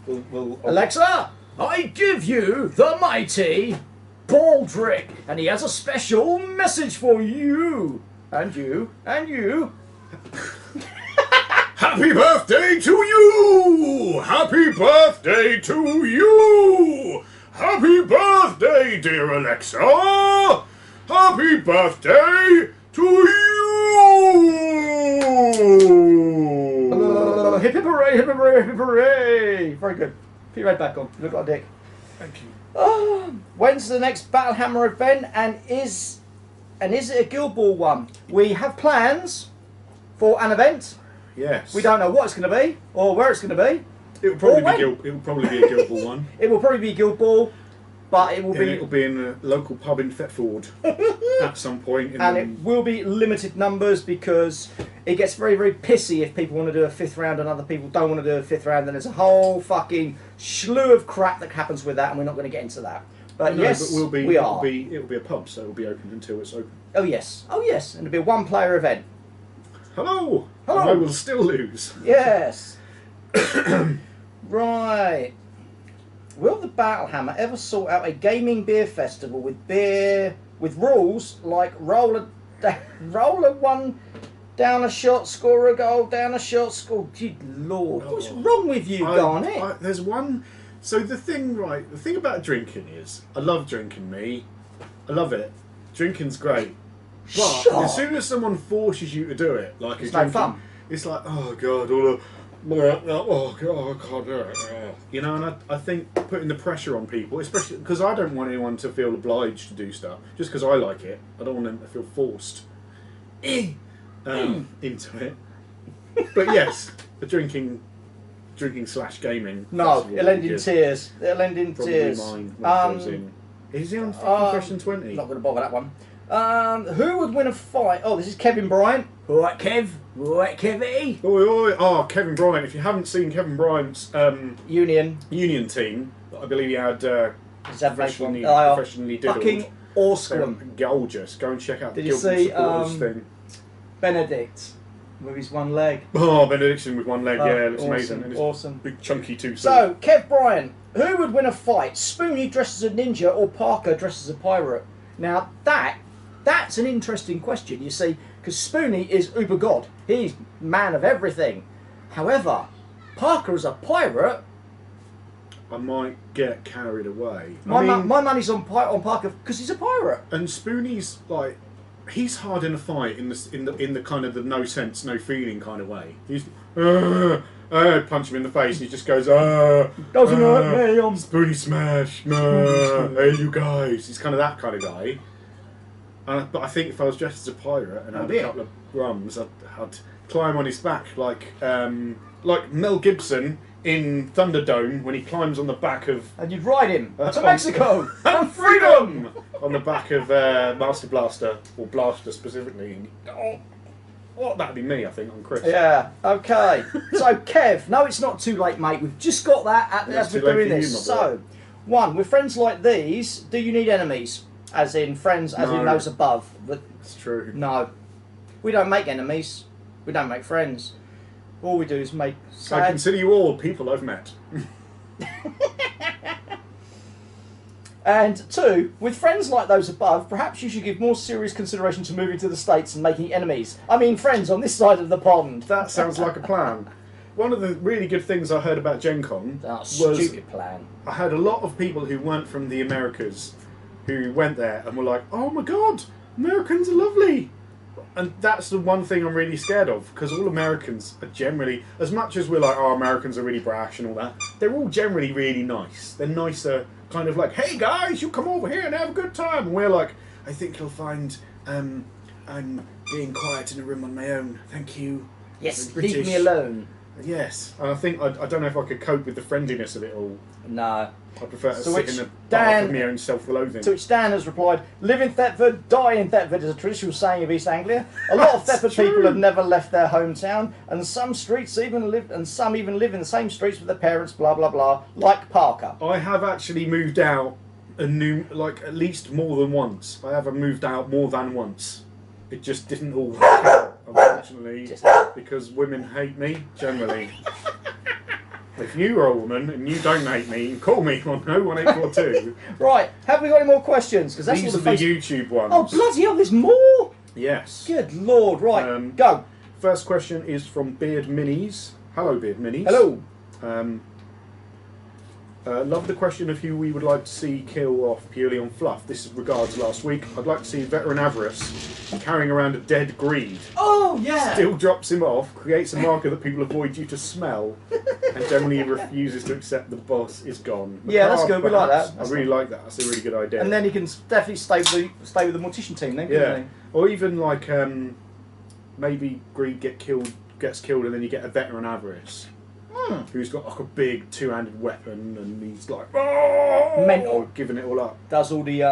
we'll Alexa, I give you the mighty Baldric, and he has a special message for you. And you. And you. Happy birthday to you! Happy birthday to you! Happy birthday, dear Alexa! Happy birthday to you! Hip hip hooray, hip hip hooray, hip hip hooray! Very good. Put your head back on. You look like a dick. Thank you. When's the next Battlehammer event, and is it a Guild Ball one? We have plans for an event. Yes. We don't know what it's going to be or where it's going to be. It will probably be a Guild Ball one. It will probably be a Guild Ball, but it will be in a local pub in Thetford at some point. And it will be limited numbers because it gets very, very pissy if people want to do a 5th round and other people don't want to do a 5th round. And there's a whole fucking slew of crap that happens with that, and we're not going to get into that. But no, yes, but we are. It will be a pub, so it will be open until it's open. Oh yes, and it'll be a one-player event. Hello. Hello. And I will still lose. Yes. Right. Will the Battlehammer ever sort out a gaming beer festival with rules like roll a one Down a shot, score a goal. Down a shot, score. Good Lord, what's wrong with you, Garnet? There's one. So the thing about drinking is, I love drinking. I love it. Drinking's great. But as soon as someone forces you to do it, like it's no fun. It's like, oh god, oh god, I can't do it. You know, and I think putting the pressure on people, especially because I don't want anyone to feel obliged to do stuff just because I like it. I don't want them to feel forced into it. But yes, the drinking / gaming. No, it'll end in tears. It'll end in tears. Mine goes in. Is he on question 20? Not going to bother that one. Who would win a fight? Oh, this is Kevin Bryant. All right, Kev. All right, Kevy. Oi. Oh, Kevin Bryant. If you haven't seen Kevin Bryant's Union team, I believe he had professionally diddled. Fucking awesome. Gorgeous. Go and check out Did the you see thing. Benedict with his one leg? Oh, Benediction with one leg. Yeah, it looks awesome, amazing. And awesome. Big chunky tooth. So, Kev Bryant. Who would win a fight? Spoonie dressed as a ninja or Parker dressed as a pirate? Now, that's an interesting question, you see, because Spoonie is uber god. He's man of everything. However, Parker as a pirate... I might get carried away. My money's on Parker because he's a pirate. And Spoonie's like... He's hard in a fight in the kind of the no sense, no feeling kind of way. He's... punch him in the face and he just goes, doesn't hurt me, I'm Spoonie smash, hey you guys. He's kind of that kind of guy. But I think if I was dressed as a pirate and had a couple of rums, I'd climb on his back like Mel Gibson in Thunderdome when he climbs on the back of... And you'd ride him to Mexico and freedom! On the back of Master Blaster, or Blaster specifically. Well, that'd be me, I think, on Chris. Yeah, okay. So, Kev, no, it's not too late, mate. We've just got that as we're doing this. So, one, with friends like these, do you need enemies? As in friends, as in those above. That's true. No. We don't make enemies. We don't make friends. All we do is make sad... I consider you all people I've met. And two, with friends like those above, perhaps you should give more serious consideration to moving to the States and making enemies. I mean friends on this side of the pond. That sounds like a plan. One of the really good things I heard about Gen Con was... stupid plan. I heard a lot of people who weren't from the Americas who went there and were like, oh my god, Americans are lovely. And that's the one thing I'm really scared of, because all Americans are generally, as much as we're like, oh, Americans are really brash and all that, they're all generally really nice. They're nicer, kind of like, hey guys, you come over here and have a good time. And we're like, I think you'll find I'm being quiet in a room on my own. Thank you. Yes, leave me alone. Yes, and I think, I don't know if I could cope with the friendliness of it all. No. I prefer to sit in the dark of my own self-loathing. To which Dan has replied, live in Thetford, die in Thetford is a traditional saying of East Anglia. A lot of Thetford people have never left their hometown, and some even live in the same streets with their parents, blah blah blah, like Parker. I have actually moved out at least more than once. I have moved out more than once. It just didn't all work out, unfortunately, because women hate me generally. If you are a woman and you don't hate me, call me on 01842. Right, have we got any more questions? Because these are the YouTube ones. Oh, bloody hell, there's more? Yes. Good Lord, right, go. First question is from Beard Minis. Hello, Beard Minis. Hello. Love the question of who we would like to see kill off purely on fluff. This is regards last week. I'd like to see Veteran Avarice carrying around a dead greed. Oh, yeah! Still drops him off, creates a marker that people avoid due to smell, and generally refuses to accept the boss is gone. Yeah, that's good. We like that. I really like that. That's a really good idea. And then he can definitely stay with the Mortician team then, couldn't he? Or even like maybe greed gets killed, and then you get a Veteran Avarice. Who's got like a big two-handed weapon and he's like mental, giving it all up. Does all the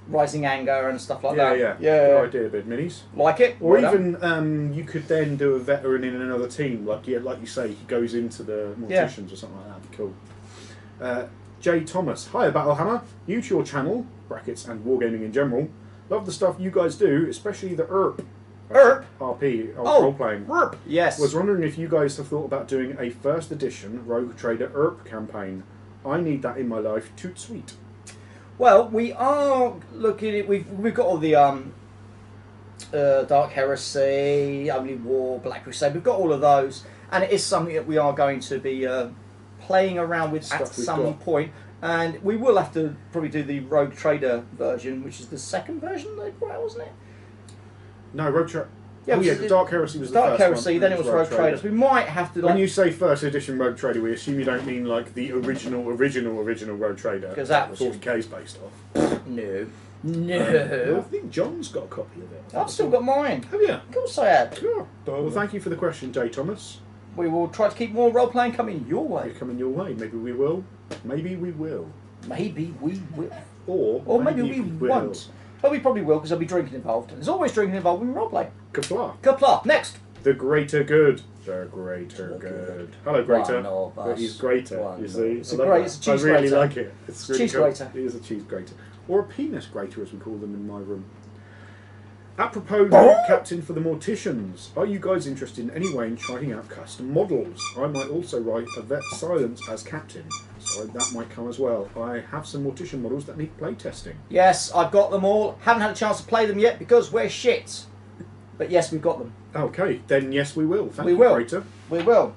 rising anger and stuff like that. Yeah. Good idea, Bid Minis. Like it. Or even you could then do a veteran in another team, like you say, he goes into the Morticians or something like that. That'd be cool. Jay Thomas, hi Battlehammer, new to your channel (brackets and wargaming in general). Love the stuff you guys do, especially the ERP. RP, role-playing. ERP, yes. Was wondering if you guys have thought about doing a first edition Rogue Trader ERP campaign. I need that in my life, toot sweet. Well, we are looking at, we've got all the Dark Heresy, Only War, Black Crusade. We've got all of those, and it is something that we are going to be playing around with at some point. And we will have to probably do the Rogue Trader version, which is the second version they brought out, wasn't it? No, Rogue Trader. Yeah, the Dark Heresy was the Dark first Heresy, one. then it was Rogue Traders. We might have to. When you say first edition Rogue Trader, we assume you don't mean like the original Rogue Trader. Because that was 40k's based off. No. I think John's got a copy of it. I've still got mine. Have you? Of course I have. Yeah. Well, thank you for the question, J. Thomas. We will try to keep more role playing coming your way. They're coming your way. Maybe we will. Maybe we will. Maybe we will. Or maybe we won't. But we probably will because there'll be drinking involved. And there's always drinking involved when we roleplay. Kapla. Kapla. Next. The greater good. The greater good. Hello, Greater. But he's greater, you see. It's a cheese I really grater. like it. It's really cheese cool. grater. It is a cheese grater. Or a penis grater, as we call them in my room. Apropos, new captain for the Morticians. Are you guys interested in any way in trying out custom models? I might also write a Vet Silence as captain, so that might come as well. I have some Mortician models that need play testing. Yes, I've got them all. Haven't had a chance to play them yet because we're shit. But yes, we've got them. Okay, then yes, we will. Thank We you, will. Greater. We will.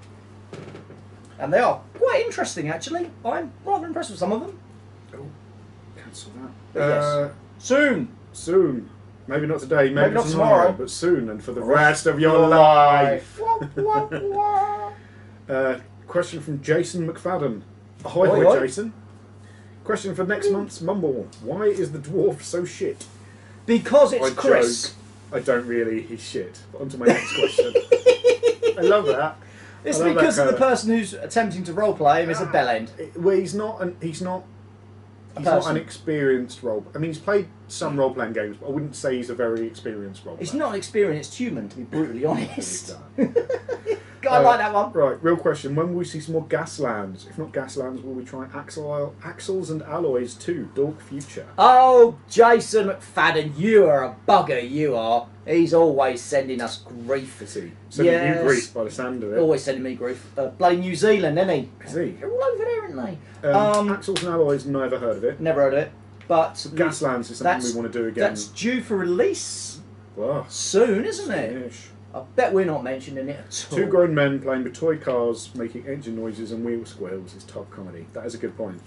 And they are quite interesting, actually. I'm rather impressed with some of them. Oh, cancel that. But yes. Soon. Soon. Maybe not today, maybe not tomorrow, but soon and for the rest of your life. Question from Jason McFadden. Ahoy, Ahoy, hoy, hoy. Jason. Question for next month's Mumble. Why is the dwarf so shit? Because it's I Chris. joke. I don't really. He's shit. But on to my next question. I love that. It's I love because that the person who's attempting to roleplay him is a bellend. Well, he's not an experienced role. I mean, he's played some role-playing games, but I wouldn't say he's a very experienced role player. He's not an experienced human, to be brutally honest. I like that one. Right, real question. When will we see some more Gaslands? If not Gaslands, will we try Axles and Alloys 2, Dork Future? Oh, Jason McFadden, you are a bugger, you are. He's always sending us grief. Is he? Sending Yes. you grief by the sound of it. Always sending me grief. Bloody New Zealand, isn't he? Is he? They're all over there, aren't they? Axles and Alloys, never heard of it. Never heard of it. But Gaslands is something we want to do again. That's due for release Wow. soon, isn't it? Soonish. I bet we're not mentioning it at all. Two grown men playing with toy cars, making engine noises and wheel squeals is top comedy. That is a good point.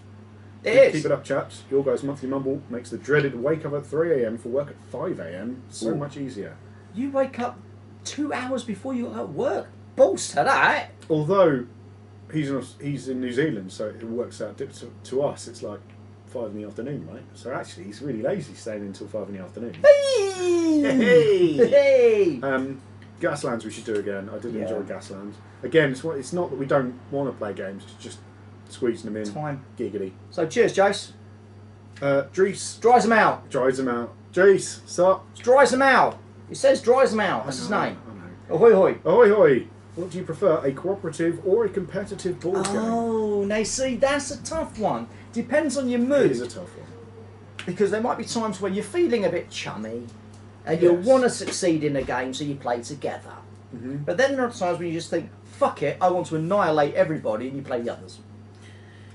Keep it up, chaps. Your guys' monthly mumble makes the dreaded wake up at 3 a.m. for work at 5 a.m. so much easier. You wake up 2 hours before you go at work. Balls to that. Although he's in New Zealand, so it works out to us. It's like 5 in the afternoon, right? So actually, he's really lazy staying until 5 in the afternoon. Hey! Gaslands we should do again. I did enjoy Gaslands. Again, it's not that we don't want to play games. It's just squeezing them in. Time. Giggity. So cheers, Jace. Drees. Dries them out. Dries them out. Drees, stop. Dries them out. It says dries them out. That's his name. I know. Ahoy hoy. Ahoy hoy. What do you prefer, a cooperative or a competitive board game? Oh, now see, that's a tough one. Depends on your It mood. is a tough one. Because there might be times when you're feeling a bit chummy and you want to succeed in a game, so you play together. Mm-hmm. But then there are times when you just think, fuck it, I want to annihilate everybody, and you play the others.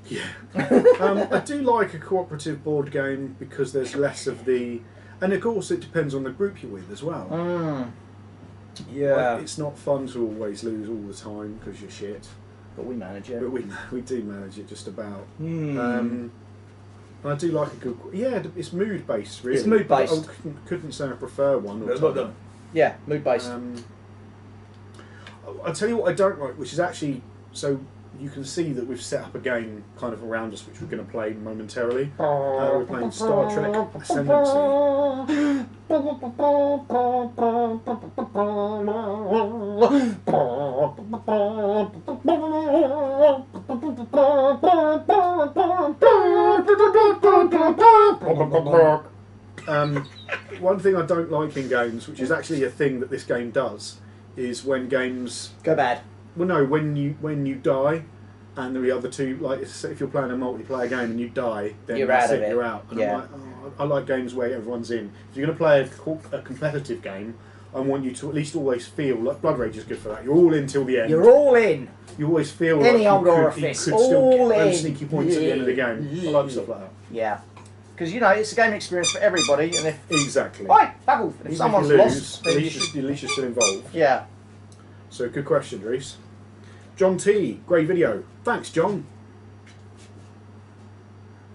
Yeah. I do like a cooperative board game because there's less of the... And of course it depends on the group you're with as well. Yeah. Like, it's not fun to always lose all the time because you're shit. But we manage it. But we do manage it just about. I do like a good... Yeah, it's mood-based, really. It's mood-based. I couldn't say I prefer one. Or yeah, mood-based. I'll tell you what I don't like, which is actually... So you can see that we've set up a game kind of around us, which we're going to play momentarily. We're playing Star Trek Ascendancy. One thing I don't like in games, which is actually a thing that this game does, is when games go bad. Well, no, when you die, and the other two, like if you're playing a multiplayer game and you die, then you're that's out of it. it. You're out. And Yeah. I'm like, oh, I like games where everyone's in. If you're going to play a competitive game, I want you to at least always feel like Blood Rage is good for that. You're all in till the end. You're all in. You always feel Any like old you orifice, could still all get those in. sneaky points at the end of the game. I like stuff like that. Yeah. Because, you know, it's a game experience for everybody, and if... Exactly. Right, Babble. If Even someone's if you lost, then at you should... least you're still involved. Yeah. So, good question, Reese. John T, great video. Thanks, John.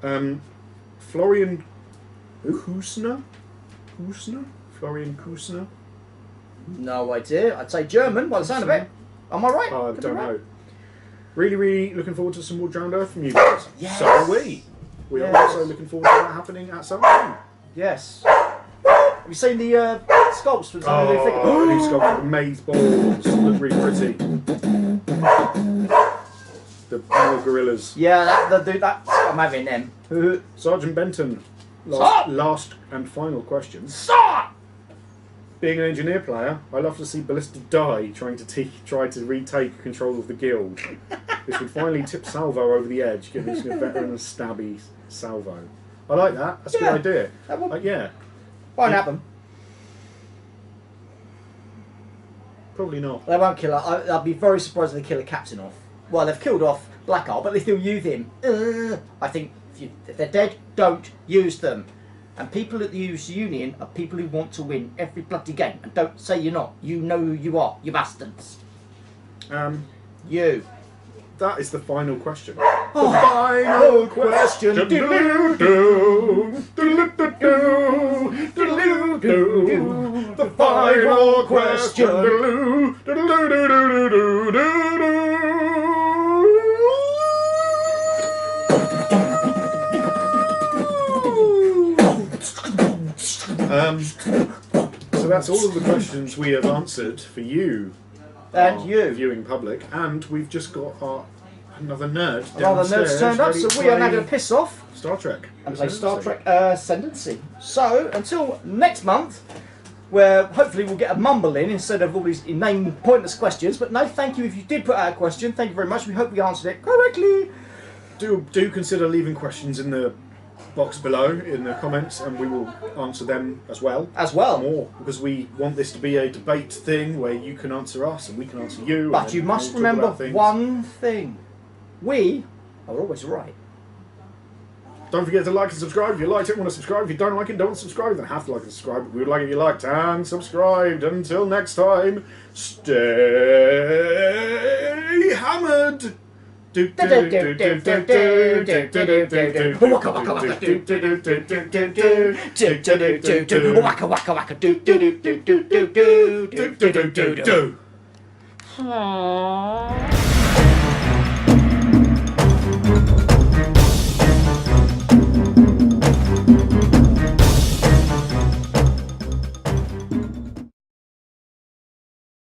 Florian Kusner? Florian Kusner? No idea. I'd say German by the sound of it. Am I right? I Could be don't right. know. Really, really looking forward to some more Drowned Earth from you guys. Yes. So are we. We are Yes. also looking forward to that happening at some point. Yes. Have you seen the sculpts for some of the figures? Oh, these sculpted the maze balls. Look really pretty. The more gorillas. Yeah, I'm having them. Sergeant Benton. Stop! Last and final question. Stop! Being an engineer player, I love to see Ballista die trying to retake control of the guild. This would finally tip Salvo over the edge, giving us a veteran and stabby Salvo. I like that. That's a Yeah. good idea. That would- Yeah. Won't happen. Probably not. They won't kill her. I'd be very surprised if they kill a captain off. Well, they've killed off Blackheart, but they still use him. I think if they're dead, don't use them. And people that use Union are people who want to win every bloody game. And don't say you're not. You know who you are, you bastards. You. That is the final question. Oh, The final question. The final question. So that's all of the questions we have answered for you. And our you. viewing public, and we've just got another nerd Another downstairs nerd's turned up, ready so to we are now play going to piss off Star Trek and play Star Trek Ascendancy. So, until next month, where hopefully we'll get a mumble in instead of all these inane, pointless questions. But no, thank you if you did put out a question. Thank you very much. We hope we answered it correctly. Do consider leaving questions in the box below in the comments, and we will answer them as well. More, because we want this to be a debate thing where you can answer us and we can answer you. But you must talk remember about things. one thing. We are always right. Don't forget to like and subscribe. If you liked it, want to subscribe. If you don't like it, don't subscribe. Then have to like and subscribe. We would like it if you liked and subscribed. Until next time, stay hammered. Waka waka waka do do do do do do do do do do do. Aww.